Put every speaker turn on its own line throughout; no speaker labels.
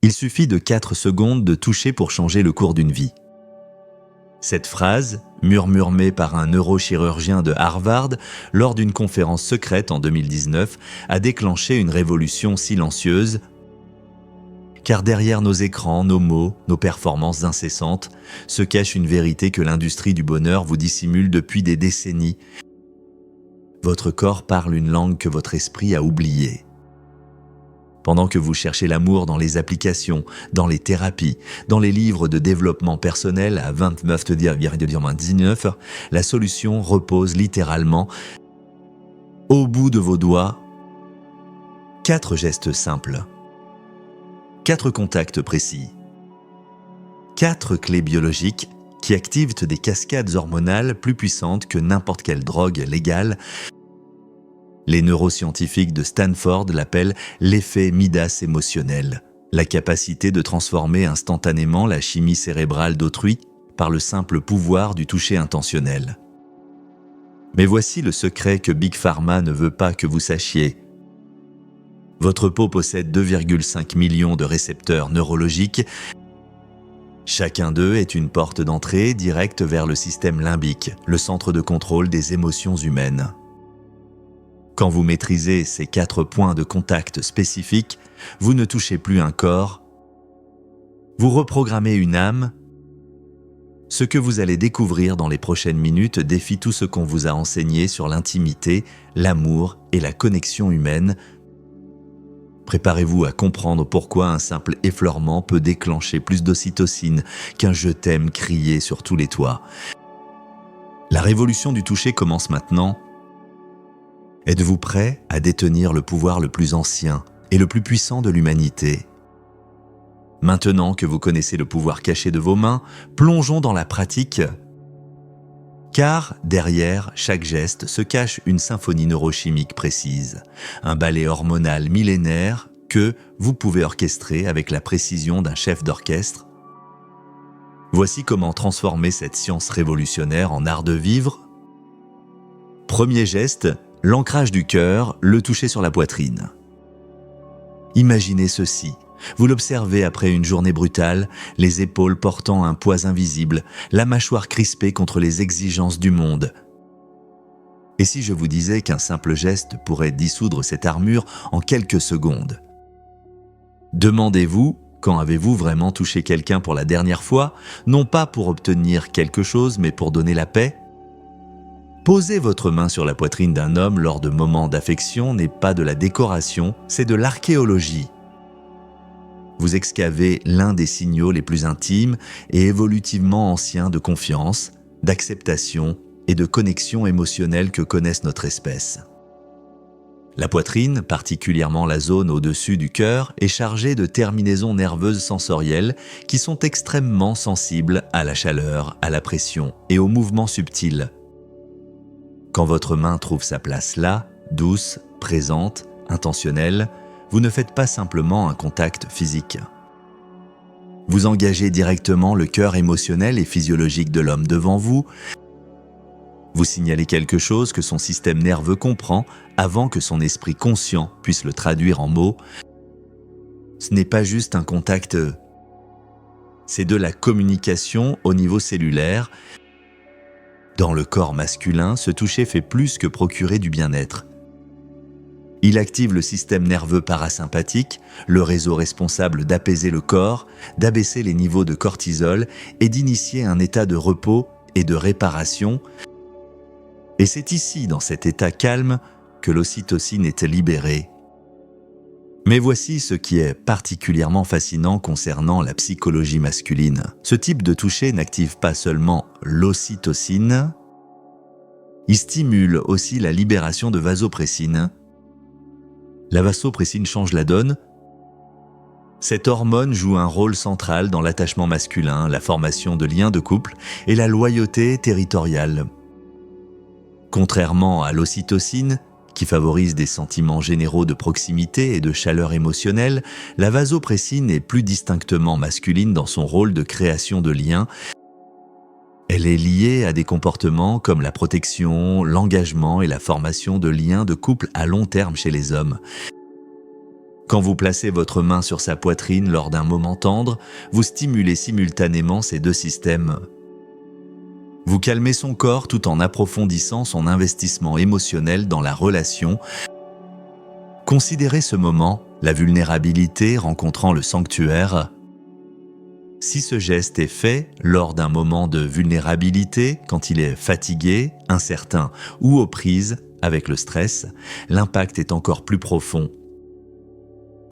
Il suffit de 4 secondes de toucher pour changer le cours d'une vie. Cette phrase, murmurée par un neurochirurgien de Harvard lors d'une conférence secrète en 2019, a déclenché une révolution silencieuse, car derrière nos écrans, nos mots, nos performances incessantes, se cache une vérité que l'industrie du bonheur vous dissimule depuis des décennies. Votre corps parle une langue que votre esprit a oubliée. Pendant que vous cherchez l'amour dans les applications, dans les thérapies, dans les livres de développement personnel à 29,19, la solution repose littéralement au bout de vos doigts. 4 gestes simples, 4 contacts précis, 4 clés biologiques qui activent des cascades hormonales plus puissantes que n'importe quelle drogue légale. Les neuroscientifiques de Stanford l'appellent l'effet Midas émotionnel, la capacité de transformer instantanément la chimie cérébrale d'autrui par le simple pouvoir du toucher intentionnel. Mais voici le secret que Big Pharma ne veut pas que vous sachiez. Votre peau possède 2,5 millions de récepteurs neurologiques. Chacun d'eux est une porte d'entrée directe vers le système limbique, le centre de contrôle des émotions humaines. Quand vous maîtrisez ces 4 points de contact spécifiques, vous ne touchez plus un corps, vous reprogrammez une âme. Ce que vous allez découvrir dans les prochaines minutes défie tout ce qu'on vous a enseigné sur l'intimité, l'amour et la connexion humaine. Préparez-vous à comprendre pourquoi un simple effleurement peut déclencher plus d'ocytocine qu'un « je t'aime » crié sur tous les toits. La révolution du toucher commence maintenant. Êtes-vous prêt à détenir le pouvoir le plus ancien et le plus puissant de l'humanité? Maintenant que vous connaissez le pouvoir caché de vos mains, plongeons dans la pratique. Car derrière chaque geste se cache une symphonie neurochimique précise, un ballet hormonal millénaire que vous pouvez orchestrer avec la précision d'un chef d'orchestre. Voici comment transformer cette science révolutionnaire en art de vivre. Premier geste, l'ancrage du cœur, le toucher sur la poitrine. Imaginez ceci. Vous l'observez après une journée brutale, les épaules portant un poids invisible, la mâchoire crispée contre les exigences du monde. Et si je vous disais qu'un simple geste pourrait dissoudre cette armure en quelques secondes? Demandez-vous, quand avez-vous vraiment touché quelqu'un pour la dernière fois, non pas pour obtenir quelque chose, mais pour donner la paix? Poser votre main sur la poitrine d'un homme lors de moments d'affection n'est pas de la décoration, c'est de l'archéologie. Vous excavez l'un des signaux les plus intimes et évolutivement anciens de confiance, d'acceptation et de connexion émotionnelle que connaisse notre espèce. La poitrine, particulièrement la zone au-dessus du cœur, est chargée de terminaisons nerveuses sensorielles qui sont extrêmement sensibles à la chaleur, à la pression et aux mouvements subtils. Quand votre main trouve sa place là, douce, présente, intentionnelle, vous ne faites pas simplement un contact physique. Vous engagez directement le cœur émotionnel et physiologique de l'homme devant vous. Vous signalez quelque chose que son système nerveux comprend avant que son esprit conscient puisse le traduire en mots. Ce n'est pas juste un contact, c'est de la communication au niveau cellulaire. Dans le corps masculin, ce toucher fait plus que procurer du bien-être. Il active le système nerveux parasympathique, le réseau responsable d'apaiser le corps, d'abaisser les niveaux de cortisol et d'initier un état de repos et de réparation. Et c'est ici, dans cet état calme, que l'ocytocine est libérée. Mais voici ce qui est particulièrement fascinant concernant la psychologie masculine. Ce type de toucher n'active pas seulement l'ocytocine, il stimule aussi la libération de vasopressine. La vasopressine change la donne. Cette hormone joue un rôle central dans l'attachement masculin, la formation de liens de couple et la loyauté territoriale. Contrairement à l'ocytocine, qui favorise des sentiments généraux de proximité et de chaleur émotionnelle, la vasopressine est plus distinctement masculine dans son rôle de création de liens. Elle est liée à des comportements comme la protection, l'engagement et la formation de liens de couple à long terme chez les hommes. Quand vous placez votre main sur sa poitrine lors d'un moment tendre, vous stimulez simultanément ces deux systèmes. Vous calmez son corps tout en approfondissant son investissement émotionnel dans la relation. Considérez ce moment, la vulnérabilité rencontrant le sanctuaire. Si ce geste est fait lors d'un moment de vulnérabilité, quand il est fatigué, incertain ou aux prises avec le stress, l'impact est encore plus profond.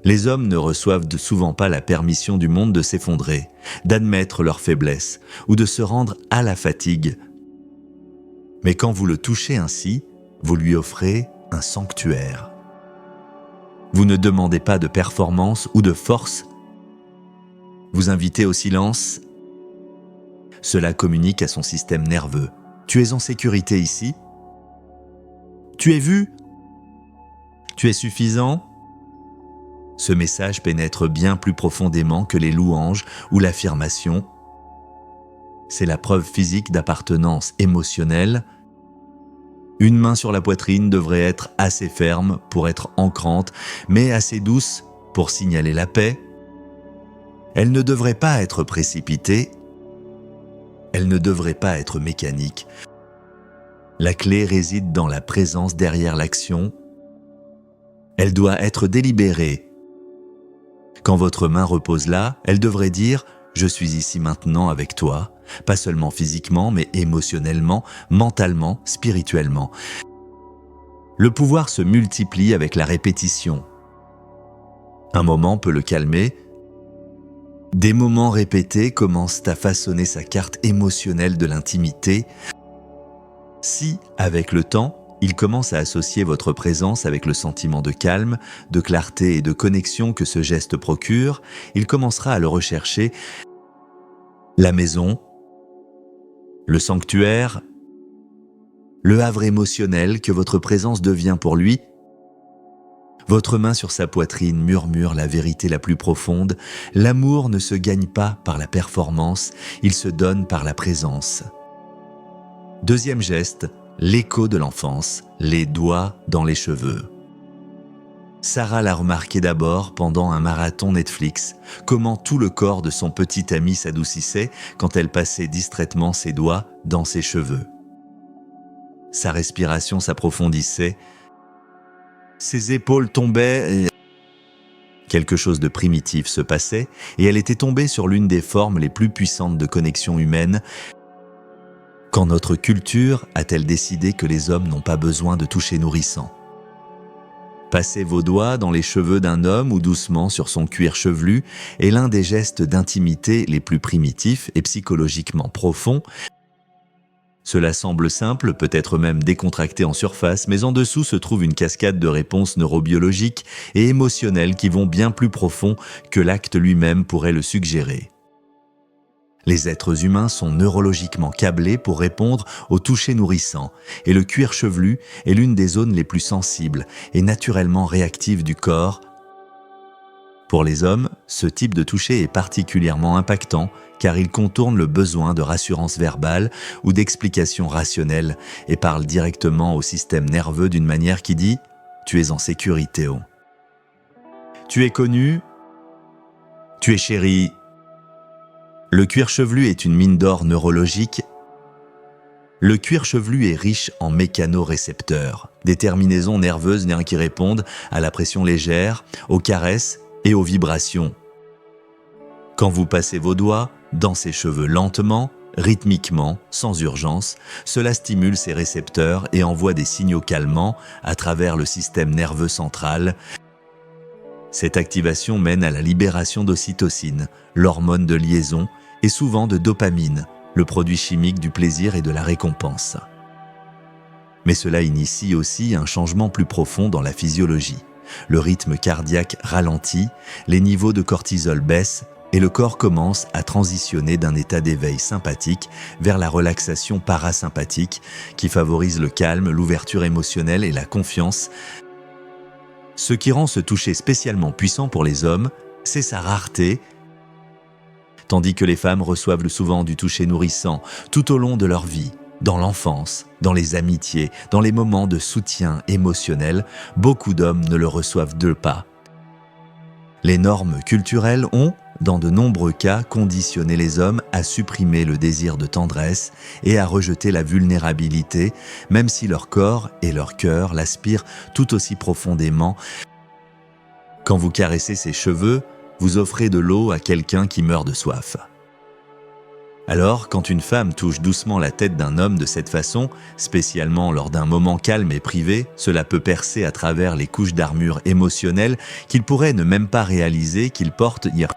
Les hommes ne reçoivent souvent pas la permission du monde de s'effondrer, d'admettre leur faiblesse ou de se rendre à la fatigue. Mais quand vous le touchez ainsi, vous lui offrez un sanctuaire. Vous ne demandez pas de performance ou de force. Vous invitez au silence. Cela communique à son système nerveux. Tu es en sécurité ici. Tu es vu. Tu es suffisant. Ce message pénètre bien plus profondément que les louanges ou l'affirmation. C'est la preuve physique d'appartenance émotionnelle. Une main sur la poitrine devrait être assez ferme pour être ancrante, mais assez douce pour signaler la paix. Elle ne devrait pas être précipitée. Elle ne devrait pas être mécanique. La clé réside dans la présence derrière l'action. Elle doit être délibérée. Quand votre main repose là, elle devrait dire « Je suis ici maintenant avec toi », pas seulement physiquement, mais émotionnellement, mentalement, spirituellement. Le pouvoir se multiplie avec la répétition. Un moment peut le calmer. Des moments répétés commencent à façonner sa carte émotionnelle de l'intimité. Si, avec le temps, il commence à associer votre présence avec le sentiment de calme, de clarté et de connexion que ce geste procure, il commencera à le rechercher. La maison, le sanctuaire, le havre émotionnel que votre présence devient pour lui. Votre main sur sa poitrine murmure la vérité la plus profonde. L'amour ne se gagne pas par la performance, il se donne par la présence. Deuxième geste, l'écho de l'enfance, les doigts dans les cheveux. Sarah l'a remarqué d'abord pendant un marathon Netflix, comment tout le corps de son petit ami s'adoucissait quand elle passait distraitement ses doigts dans ses cheveux. Sa respiration s'approfondissait, ses épaules tombaient et quelque chose de primitif se passait et elle était tombée sur l'une des formes les plus puissantes de connexion humaine. Quand notre culture a-t-elle décidé que les hommes n'ont pas besoin de toucher nourrissant? Passez vos doigts dans les cheveux d'un homme ou doucement sur son cuir chevelu est l'un des gestes d'intimité les plus primitifs et psychologiquement profonds. Cela semble simple, peut-être même décontracté en surface, mais en dessous se trouve une cascade de réponses neurobiologiques et émotionnelles qui vont bien plus profond que l'acte lui-même pourrait le suggérer. Les êtres humains sont neurologiquement câblés pour répondre au toucher nourrissant, et le cuir chevelu est l'une des zones les plus sensibles et naturellement réactives du corps. Pour les hommes, ce type de toucher est particulièrement impactant car il contourne le besoin de rassurance verbale ou d'explication rationnelle et parle directement au système nerveux d'une manière qui dit « Tu es en sécurité, oh. Tu es connu, tu es chéri. » Le cuir chevelu est une mine d'or neurologique. Le cuir chevelu est riche en mécanorécepteurs, des terminaisons nerveuses qui répondent à la pression légère, aux caresses et aux vibrations. Quand vous passez vos doigts dans ses cheveux lentement, rythmiquement, sans urgence, cela stimule ces récepteurs et envoie des signaux calmants à travers le système nerveux central. Cette activation mène à la libération d'ocytocine, l'hormone de liaison, et souvent de dopamine, le produit chimique du plaisir et de la récompense. Mais cela initie aussi un changement plus profond dans la physiologie. Le rythme cardiaque ralentit, les niveaux de cortisol baissent et le corps commence à transitionner d'un état d'éveil sympathique vers la relaxation parasympathique qui favorise le calme, l'ouverture émotionnelle et la confiance. Ce qui rend ce toucher spécialement puissant pour les hommes, c'est sa rareté, tandis que les femmes reçoivent souvent du toucher nourrissant tout au long de leur vie, dans l'enfance, dans les amitiés, dans les moments de soutien émotionnel. Beaucoup d'hommes ne le reçoivent pas. Les normes culturelles ont, dans de nombreux cas, conditionné les hommes à supprimer le désir de tendresse et à rejeter la vulnérabilité, même si leur corps et leur cœur l'aspirent tout aussi profondément. Quand vous caressez ses cheveux, vous offrez de l'eau à quelqu'un qui meurt de soif. Alors, quand une femme touche doucement la tête d'un homme de cette façon, spécialement lors d'un moment calme et privé, cela peut percer à travers les couches d'armure émotionnelle qu'il pourrait ne même pas réaliser qu'il porte hier.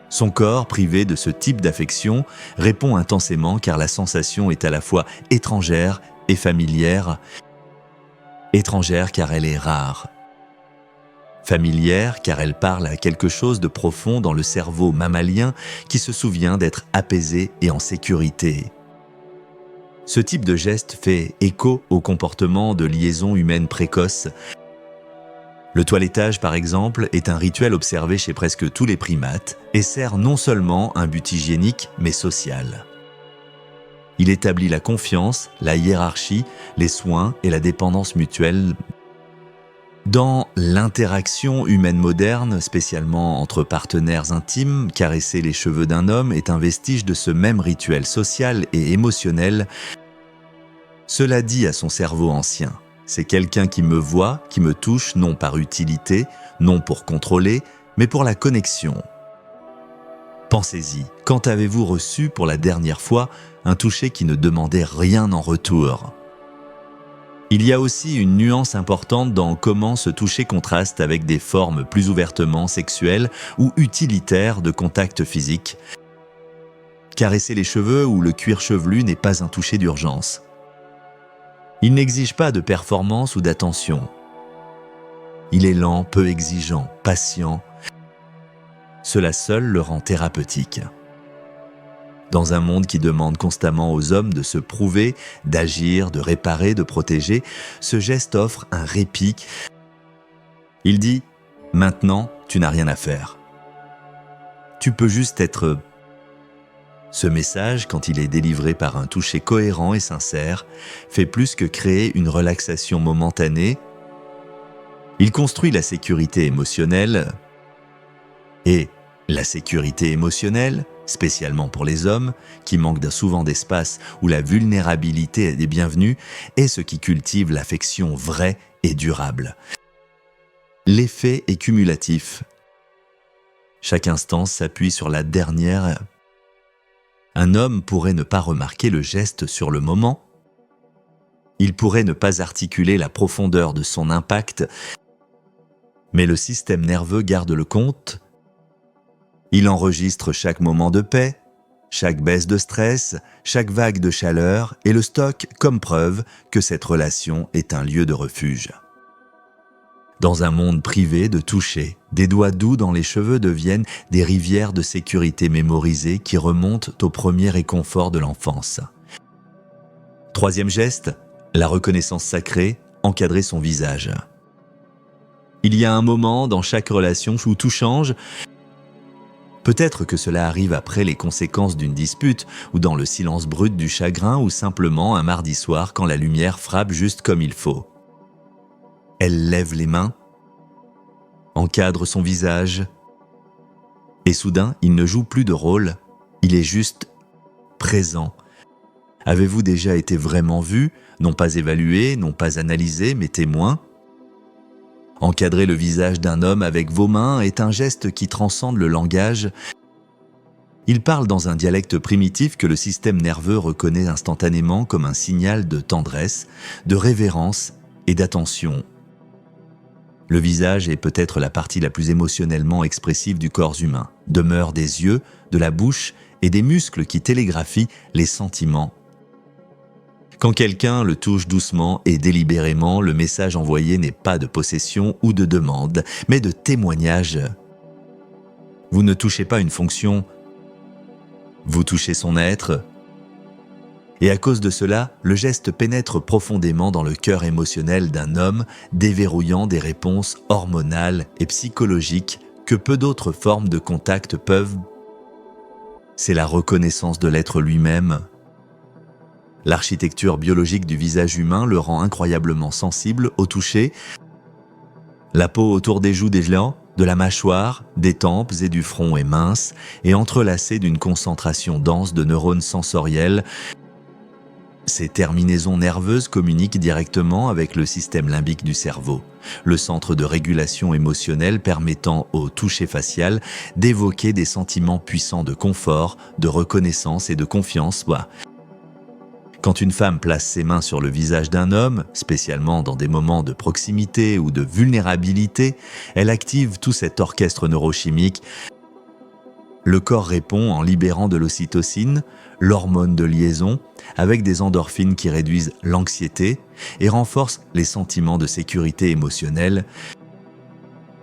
Son corps, privé de ce type d'affection, répond intensément car la sensation est à la fois étrangère et familière. Étrangère car elle est rare. Familière car elle parle à quelque chose de profond dans le cerveau mammalien qui se souvient d'être apaisé et en sécurité. Ce type de geste fait écho au comportement de liaison humaine précoce. Le toilettage, par exemple, est un rituel observé chez presque tous les primates et sert non seulement un but hygiénique, mais social. Il établit la confiance, la hiérarchie, les soins et la dépendance mutuelle. Dans l'interaction humaine moderne, spécialement entre partenaires intimes, caresser les cheveux d'un homme est un vestige de ce même rituel social et émotionnel. Cela dit à son cerveau ancien, c'est quelqu'un qui me voit, qui me touche non par utilité, non pour contrôler, mais pour la connexion. Pensez-y, quand avez-vous reçu pour la dernière fois un toucher qui ne demandait rien en retour ? Il y a aussi une nuance importante dans comment ce toucher contraste avec des formes plus ouvertement sexuelles ou utilitaires de contact physique. Caresser les cheveux ou le cuir chevelu n'est pas un toucher d'urgence. Il n'exige pas de performance ou d'attention. Il est lent, peu exigeant, patient. Cela seul le rend thérapeutique. Dans un monde qui demande constamment aux hommes de se prouver, d'agir, de réparer, de protéger, ce geste offre un répit. Il dit « Maintenant, tu n'as rien à faire. Tu peux juste être... » Ce message, quand il est délivré par un toucher cohérent et sincère, fait plus que créer une relaxation momentanée. Il construit la sécurité émotionnelle et la sécurité émotionnelle, spécialement pour les hommes, qui manquent souvent d'espace où la vulnérabilité est bienvenue, est ce qui cultive l'affection vraie et durable. L'effet est cumulatif. Chaque instance s'appuie sur la dernière. Un homme pourrait ne pas remarquer le geste sur le moment. Il pourrait ne pas articuler la profondeur de son impact, mais le système nerveux garde le compte. Il enregistre chaque moment de paix, chaque baisse de stress, chaque vague de chaleur et le stocke comme preuve que cette relation est un lieu de refuge. Dans un monde privé de toucher, des doigts doux dans les cheveux deviennent des rivières de sécurité mémorisées qui remontent au premier réconfort de l'enfance. Troisième geste, la reconnaissance sacrée, encadrer son visage. Il y a un moment dans chaque relation où tout change. Peut-être que cela arrive après les conséquences d'une dispute ou dans le silence brut du chagrin ou simplement un mardi soir quand la lumière frappe juste comme il faut. Elle lève les mains, encadre son visage et soudain, il ne joue plus de rôle, il est juste présent. Avez-vous déjà été vraiment vu, non pas évalué, non pas analysé, mais témoin ? Encadrer le visage d'un homme avec vos mains est un geste qui transcende le langage. Il parle dans un dialecte primitif que le système nerveux reconnaît instantanément comme un signal de tendresse, de révérence et d'attention. Le visage est peut-être la partie la plus émotionnellement expressive du corps humain, demeure des yeux, de la bouche et des muscles qui télégraphient les sentiments. Quand quelqu'un le touche doucement et délibérément, le message envoyé n'est pas de possession ou de demande, mais de témoignage. Vous ne touchez pas une fonction, vous touchez son être. Et à cause de cela, le geste pénètre profondément dans le cœur émotionnel d'un homme, déverrouillant des réponses hormonales et psychologiques que peu d'autres formes de contact peuvent. C'est la reconnaissance de l'être lui-même. L'architecture biologique du visage humain le rend incroyablement sensible au toucher. La peau autour des joues des géants de la mâchoire, des tempes et du front est mince et entrelacée d'une concentration dense de neurones sensoriels. Ces terminaisons nerveuses communiquent directement avec le système limbique du cerveau, le centre de régulation émotionnelle permettant au toucher facial d'évoquer des sentiments puissants de confort, de reconnaissance et de confiance. Quand une femme place ses mains sur le visage d'un homme, spécialement dans des moments de proximité ou de vulnérabilité, elle active tout cet orchestre neurochimique. Le corps répond en libérant de l'ocytocine, l'hormone de liaison, avec des endorphines qui réduisent l'anxiété et renforcent les sentiments de sécurité émotionnelle.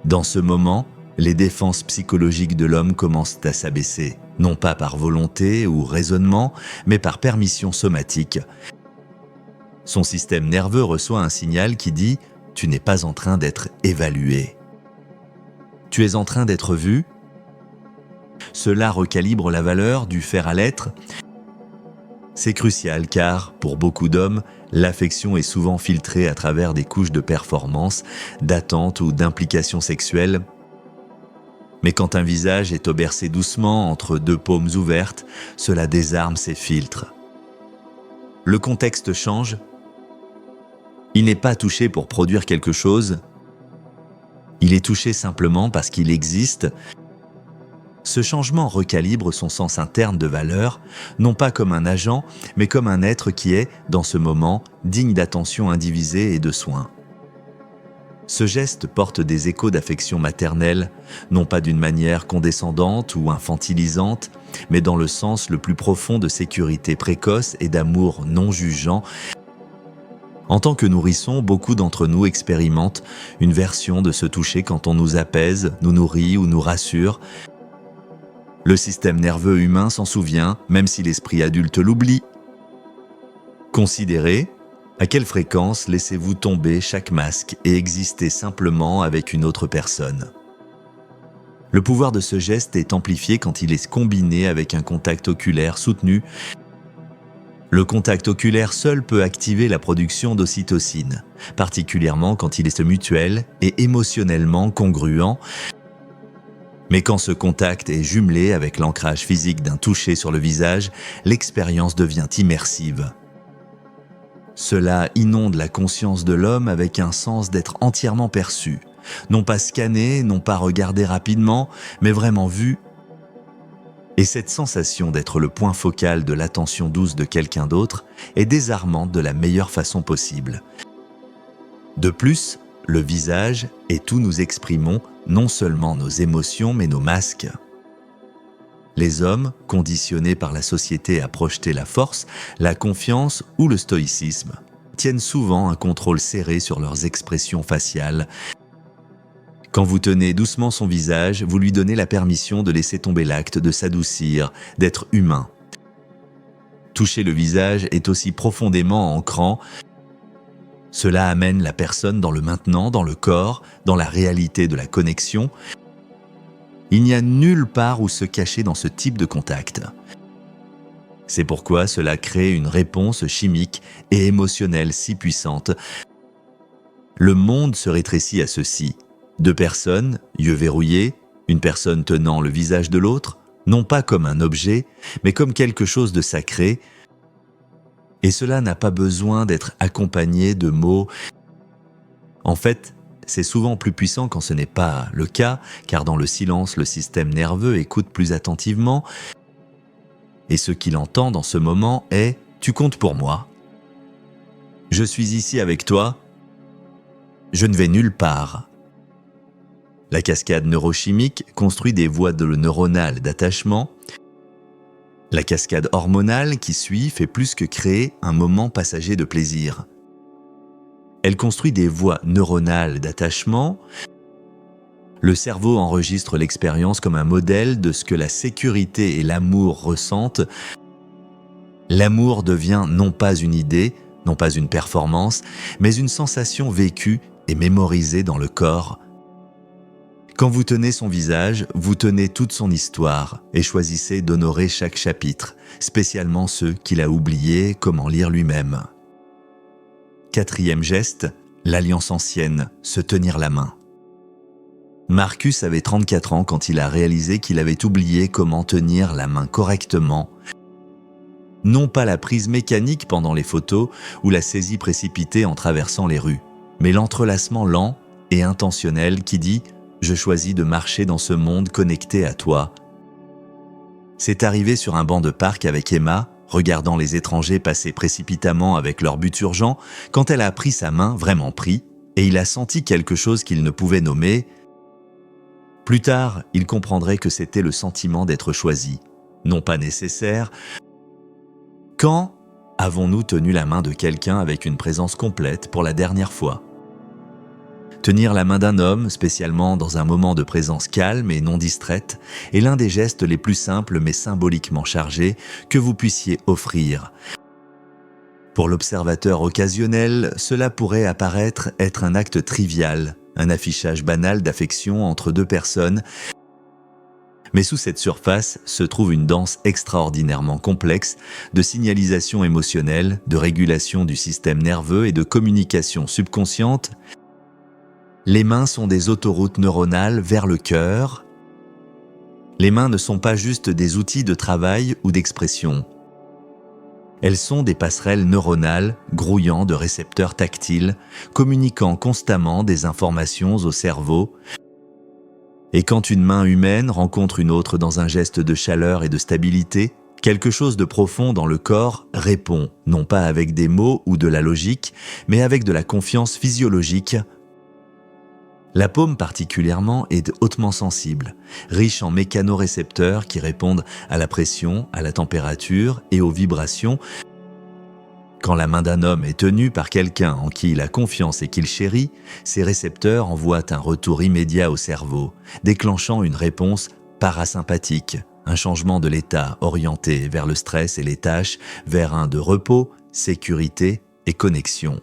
Dans ce moment, les défenses psychologiques de l'homme commencent à s'abaisser, non pas par volonté ou raisonnement, mais par permission somatique. Son système nerveux reçoit un signal qui dit « Tu n'es pas en train d'être évalué. Tu es en train d'être vu ». Cela recalibre la valeur du faire à l'être. C'est crucial car, pour beaucoup d'hommes, l'affection est souvent filtrée à travers des couches de performance, d'attente ou d'implication sexuelle. Mais quand un visage est bercé doucement entre deux paumes ouvertes, cela désarme ces filtres. Le contexte change. Il n'est pas touché pour produire quelque chose. Il est touché simplement parce qu'il existe. Ce changement recalibre son sens interne de valeur, non pas comme un agent, mais comme un être qui est, dans ce moment, digne d'attention indivisée et de soins. Ce geste porte des échos d'affection maternelle, non pas d'une manière condescendante ou infantilisante, mais dans le sens le plus profond de sécurité précoce et d'amour non jugeant. En tant que nourrissons, beaucoup d'entre nous expérimentent une version de ce toucher quand on nous apaise, nous nourrit ou nous rassure. Le système nerveux humain s'en souvient, même si l'esprit adulte l'oublie. Considérez à quelle fréquence laissez-vous tomber chaque masque et exister simplement avec une autre personne. Le pouvoir de ce geste est amplifié quand il est combiné avec un contact oculaire soutenu. Le contact oculaire seul peut activer la production d'ocytocine, particulièrement quand il est mutuel et émotionnellement congruent. Mais quand ce contact est jumelé avec l'ancrage physique d'un toucher sur le visage, l'expérience devient immersive. Cela inonde la conscience de l'homme avec un sens d'être entièrement perçu, non pas scanné, non pas regardé rapidement, mais vraiment vu. Et cette sensation d'être le point focal de l'attention douce de quelqu'un d'autre est désarmante de la meilleure façon possible. De plus, le visage est où nous exprimons non seulement nos émotions, mais nos masques. Les hommes, conditionnés par la société à projeter la force, la confiance ou le stoïcisme, tiennent souvent un contrôle serré sur leurs expressions faciales. Quand vous tenez doucement son visage, vous lui donnez la permission de laisser tomber l'acte, de s'adoucir, d'être humain. Toucher le visage est aussi profondément ancrant. Cela amène la personne dans le maintenant, dans le corps, dans la réalité de la connexion. Il n'y a nulle part où se cacher dans ce type de contact. C'est pourquoi cela crée une réponse chimique et émotionnelle si puissante. Le monde se rétrécit à ceci. Deux personnes, yeux verrouillés, une personne tenant le visage de l'autre, non pas comme un objet, mais comme quelque chose de sacré. Et cela n'a pas besoin d'être accompagné de mots. En fait, c'est souvent plus puissant quand ce n'est pas le cas, car dans le silence, le système nerveux écoute plus attentivement. Et ce qu'il entend dans ce moment est « Tu comptes pour moi. Je suis ici avec toi. Je ne vais nulle part. » La cascade neurochimique construit des voies neuronales d'attachement. La cascade hormonale qui suit fait plus que créer un moment passager de plaisir. Elle construit des voies neuronales d'attachement. Le cerveau enregistre l'expérience comme un modèle de ce que la sécurité et l'amour ressentent. L'amour devient non pas une idée, non pas une performance, mais une sensation vécue et mémorisée dans le corps. Quand vous tenez son visage, vous tenez toute son histoire et choisissez d'honorer chaque chapitre, spécialement ceux qu'il a oubliés, comme en lire lui-même. Quatrième geste, l'alliance ancienne, se tenir la main. Marcus avait 34 ans quand il a réalisé qu'il avait oublié comment tenir la main correctement. Non pas la prise mécanique pendant les photos ou la saisie précipitée en traversant les rues, mais l'entrelacement lent et intentionnel qui dit « Je choisis de marcher dans ce monde connecté à toi ». C'est arrivé sur un banc de parc avec Emma, regardant les étrangers passer précipitamment avec leur but urgent, quand elle a pris sa main, vraiment pris, et il a senti quelque chose qu'il ne pouvait nommer. Plus tard, il comprendrait que c'était le sentiment d'être choisi, non pas nécessaire. Quand avons-nous tenu la main de quelqu'un avec une présence complète pour la dernière fois ? Tenir la main d'un homme, spécialement dans un moment de présence calme et non distraite, est l'un des gestes les plus simples mais symboliquement chargés que vous puissiez offrir. Pour l'observateur occasionnel, cela pourrait apparaître être un acte trivial, un affichage banal d'affection entre deux personnes. Mais sous cette surface se trouve une danse extraordinairement complexe de signalisation émotionnelle, de régulation du système nerveux et de communication subconsciente. Les mains sont des autoroutes neuronales vers le cœur. Les mains ne sont pas juste des outils de travail ou d'expression. Elles sont des passerelles neuronales grouillant de récepteurs tactiles, communiquant constamment des informations au cerveau. Et quand une main humaine rencontre une autre dans un geste de chaleur et de stabilité, quelque chose de profond dans le corps répond, non pas avec des mots ou de la logique, mais avec de la confiance physiologique. La paume particulièrement est hautement sensible, riche en mécanorécepteurs qui répondent à la pression, à la température et aux vibrations. Quand la main d'un homme est tenue par quelqu'un en qui il a confiance et qu'il chérit, ces récepteurs envoient un retour immédiat au cerveau, déclenchant une réponse parasympathique, un changement de l'état orienté vers le stress et les tâches, vers un de repos, sécurité et connexion.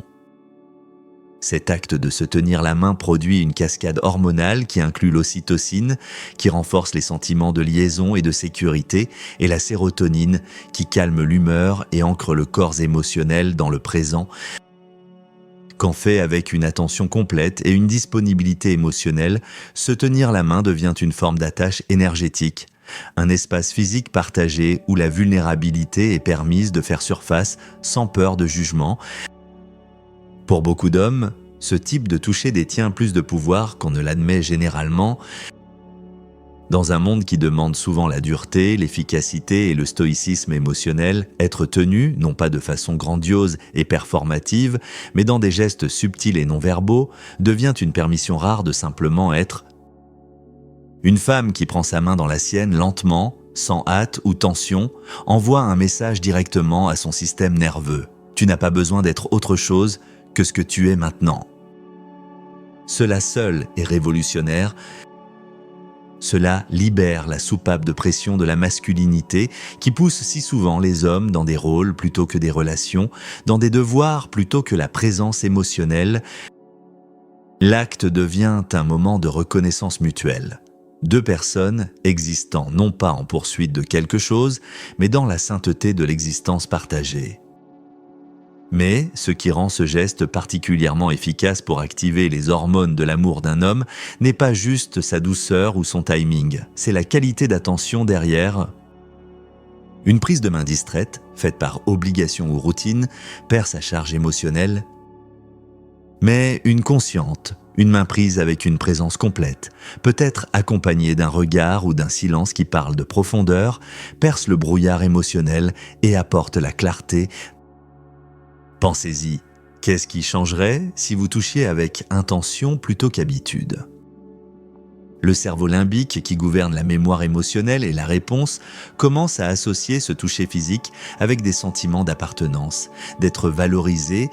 Cet acte de se tenir la main produit une cascade hormonale qui inclut l'ocytocine, qui renforce les sentiments de liaison et de sécurité, et la sérotonine, qui calme l'humeur et ancre le corps émotionnel dans le présent. Quand fait avec une attention complète et une disponibilité émotionnelle, se tenir la main devient une forme d'attache énergétique, un espace physique partagé où la vulnérabilité est permise de faire surface sans peur de jugement. Pour beaucoup d'hommes, ce type de toucher détient plus de pouvoir qu'on ne l'admet généralement. Dans un monde qui demande souvent la dureté, l'efficacité et le stoïcisme émotionnel, être tenu, non pas de façon grandiose et performative, mais dans des gestes subtils et non-verbaux, devient une permission rare de simplement être. Une femme qui prend sa main dans la sienne lentement, sans hâte ou tension, envoie un message directement à son système nerveux. Tu n'as pas besoin d'être autre chose que ce que tu es maintenant. Cela seul est révolutionnaire. Cela libère la soupape de pression de la masculinité qui pousse si souvent les hommes dans des rôles plutôt que des relations, dans des devoirs plutôt que la présence émotionnelle. L'acte devient un moment de reconnaissance mutuelle. Deux personnes existant non pas en poursuite de quelque chose, mais dans la sainteté de l'existence partagée. Mais ce qui rend ce geste particulièrement efficace pour activer les hormones de l'amour d'un homme n'est pas juste sa douceur ou son timing, c'est la qualité d'attention derrière. Une prise de main distraite, faite par obligation ou routine, perd sa charge émotionnelle. Mais une consciente, une main prise avec une présence complète, peut-être accompagnée d'un regard ou d'un silence qui parle de profondeur, perce le brouillard émotionnel et apporte la clarté. Pensez-y, qu'est-ce qui changerait si vous touchiez avec intention plutôt qu'habitude ? Le cerveau limbique, qui gouverne la mémoire émotionnelle et la réponse, commence à associer ce toucher physique avec des sentiments d'appartenance, d'être valorisé.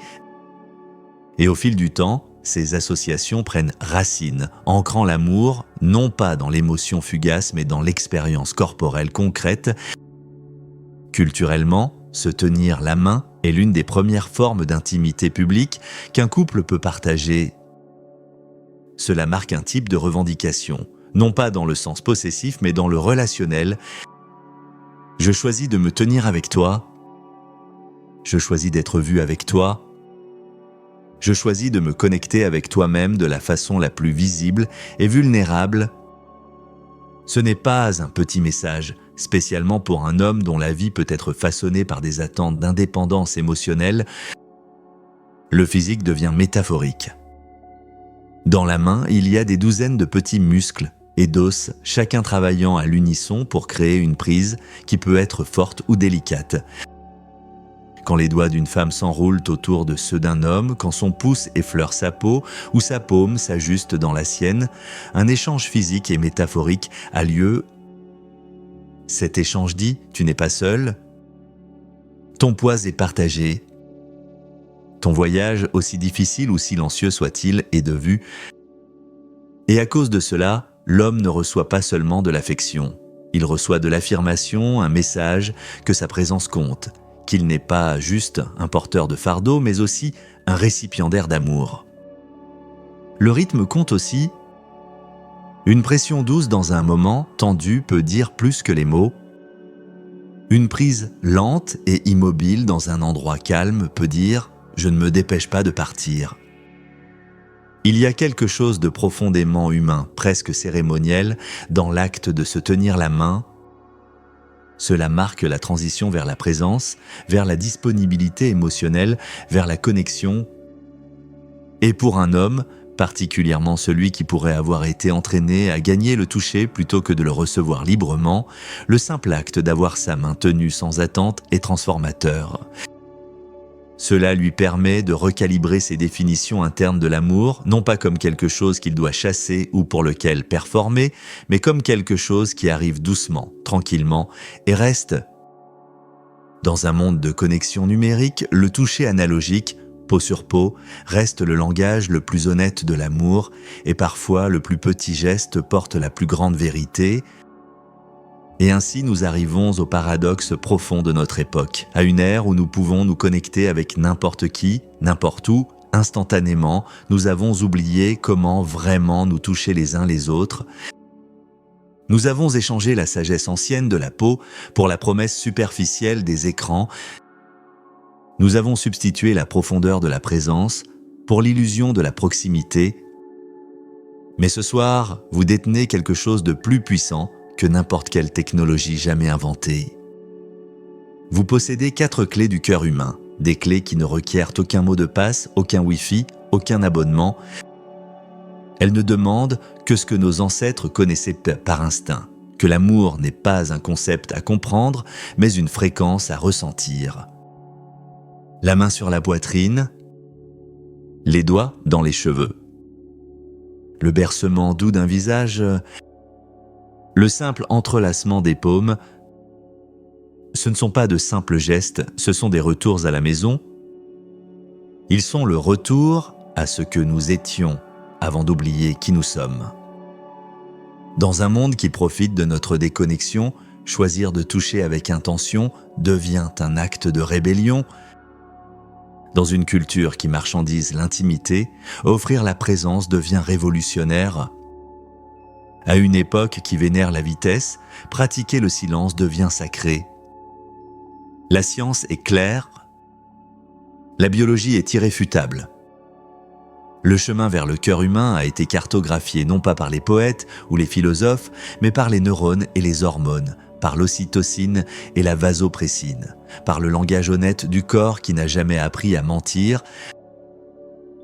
Et au fil du temps, ces associations prennent racine, ancrant l'amour non pas dans l'émotion fugace mais dans l'expérience corporelle concrète. Culturellement, se tenir la main est l'une des premières formes d'intimité publique qu'un couple peut partager. Cela marque un type de revendication, non pas dans le sens possessif mais dans le relationnel. Je choisis de me tenir avec toi. Je choisis d'être vu avec toi. Je choisis de me connecter avec toi-même de la façon la plus visible et vulnérable. Ce n'est pas un petit message, spécialement pour un homme dont la vie peut être façonnée par des attentes d'indépendance émotionnelle. Le physique devient métaphorique. Dans la main, il y a des douzaines de petits muscles et d'os, chacun travaillant à l'unisson pour créer une prise qui peut être forte ou délicate. Quand les doigts d'une femme s'enroulent autour de ceux d'un homme, quand son pouce effleure sa peau ou sa paume s'ajuste dans la sienne, un échange physique et métaphorique a lieu. Cet échange dit « tu n'es pas seul », ton poids est partagé, ton voyage, aussi difficile ou silencieux soit-il, est de vue. Et à cause de cela, l'homme ne reçoit pas seulement de l'affection, il reçoit de l'affirmation, un message que sa présence compte, qu'il n'est pas juste un porteur de fardeau, mais aussi un récipiendaire d'amour. Le rythme compte aussi. Une pression douce dans un moment tendu peut dire plus que les mots. Une prise lente et immobile dans un endroit calme peut dire « je ne me dépêche pas de partir ». Il y a quelque chose de profondément humain, presque cérémoniel, dans l'acte de se tenir la main. Cela marque la transition vers la présence, vers la disponibilité émotionnelle, vers la connexion. Et pour un homme, particulièrement celui qui pourrait avoir été entraîné à gagner le toucher plutôt que de le recevoir librement, le simple acte d'avoir sa main tenue sans attente est transformateur. Cela lui permet de recalibrer ses définitions internes de l'amour, non pas comme quelque chose qu'il doit chasser ou pour lequel performer, mais comme quelque chose qui arrive doucement, tranquillement, et reste. Dans un monde de connexion numérique, le toucher analogique, peau sur peau, reste le langage le plus honnête de l'amour, et parfois le plus petit geste porte la plus grande vérité. Et ainsi nous arrivons au paradoxe profond de notre époque, à une ère où nous pouvons nous connecter avec n'importe qui, n'importe où, instantanément. Nous avons oublié comment vraiment nous toucher les uns les autres. Nous avons échangé la sagesse ancienne de la peau pour la promesse superficielle des écrans. Nous avons substitué la profondeur de la présence pour l'illusion de la proximité. Mais ce soir, vous détenez quelque chose de plus puissant que n'importe quelle technologie jamais inventée. Vous possédez 4 clés du cœur humain, des clés qui ne requièrent aucun mot de passe, aucun Wi-Fi, aucun abonnement. Elles ne demandent que ce que nos ancêtres connaissaient par instinct, que l'amour n'est pas un concept à comprendre, mais une fréquence à ressentir. La main sur la poitrine, les doigts dans les cheveux. Le bercement doux d'un visage, le simple entrelacement des paumes. Ce ne sont pas de simples gestes, ce sont des retours à la maison. Ils sont le retour à ce que nous étions avant d'oublier qui nous sommes. Dans un monde qui profite de notre déconnexion, choisir de toucher avec intention devient un acte de rébellion. Dans une culture qui marchandise l'intimité, offrir la présence devient révolutionnaire. À une époque qui vénère la vitesse, pratiquer le silence devient sacré. La science est claire, la biologie est irréfutable. Le chemin vers le cœur humain a été cartographié non pas par les poètes ou les philosophes, mais par les neurones et les hormones, par l'ocytocine et la vasopressine, par le langage honnête du corps qui n'a jamais appris à mentir.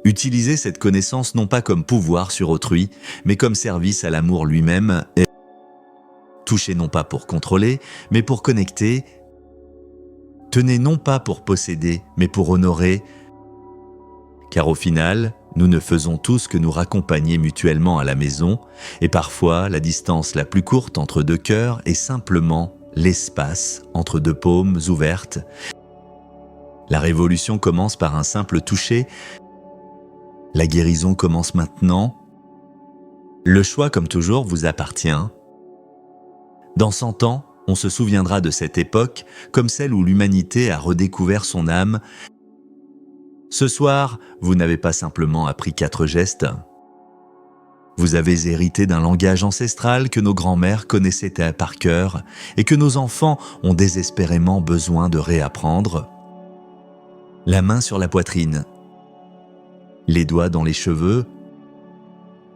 Utiliser cette connaissance non pas comme pouvoir sur autrui, mais comme service à l'amour lui-même. Toucher non pas pour contrôler, mais pour connecter. Tenez non pas pour posséder, mais pour honorer. Car au final, nous ne faisons tous que nous raccompagner mutuellement à la maison, et parfois la distance la plus courte entre deux cœurs est simplement l'espace entre deux paumes ouvertes. La révolution commence par un simple toucher. La guérison commence maintenant. Le choix, comme toujours, vous appartient. Dans 100 ans, on se souviendra de cette époque comme celle où l'humanité a redécouvert son âme. Ce soir, vous n'avez pas simplement appris 4 gestes. Vous avez hérité d'un langage ancestral que nos grands-mères connaissaient par cœur et que nos enfants ont désespérément besoin de réapprendre. La main sur la poitrine. les doigts dans les cheveux,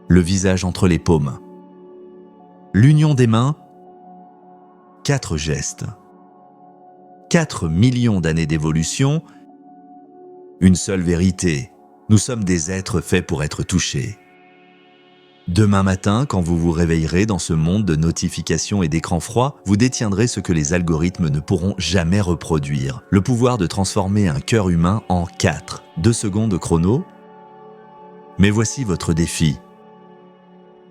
le visage entre les paumes. L'union des mains, 4 gestes. 4 millions d'années d'évolution, une seule vérité, nous sommes des êtres faits pour être touchés. Demain matin, quand vous vous réveillerez dans ce monde de notifications et d'écrans froids, vous détiendrez ce que les algorithmes ne pourront jamais reproduire, le pouvoir de transformer un cœur humain en 4. 2 secondes chrono. Mais voici votre défi.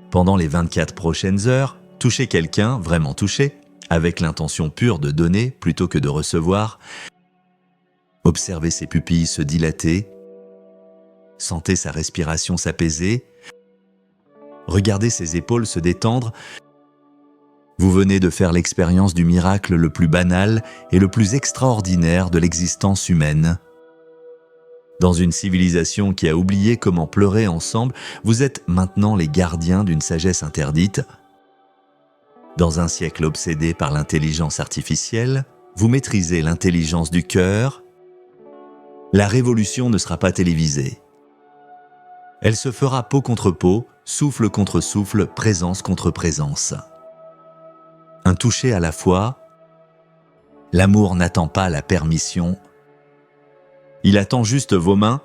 Pendant les 24 prochaines heures, touchez quelqu'un, vraiment touché, avec l'intention pure de donner plutôt que de recevoir. Observez ses pupilles se dilater, sentez sa respiration s'apaiser, regardez ses épaules se détendre. Vous venez de faire l'expérience du miracle le plus banal et le plus extraordinaire de l'existence humaine. Dans une civilisation qui a oublié comment pleurer ensemble, vous êtes maintenant les gardiens d'une sagesse interdite. Dans un siècle obsédé par l'intelligence artificielle, vous maîtrisez l'intelligence du cœur. La révolution ne sera pas télévisée. Elle se fera peau contre peau, souffle contre souffle, présence contre présence. Un toucher à la fois. L'amour n'attend pas la permission. Il attend juste vos mains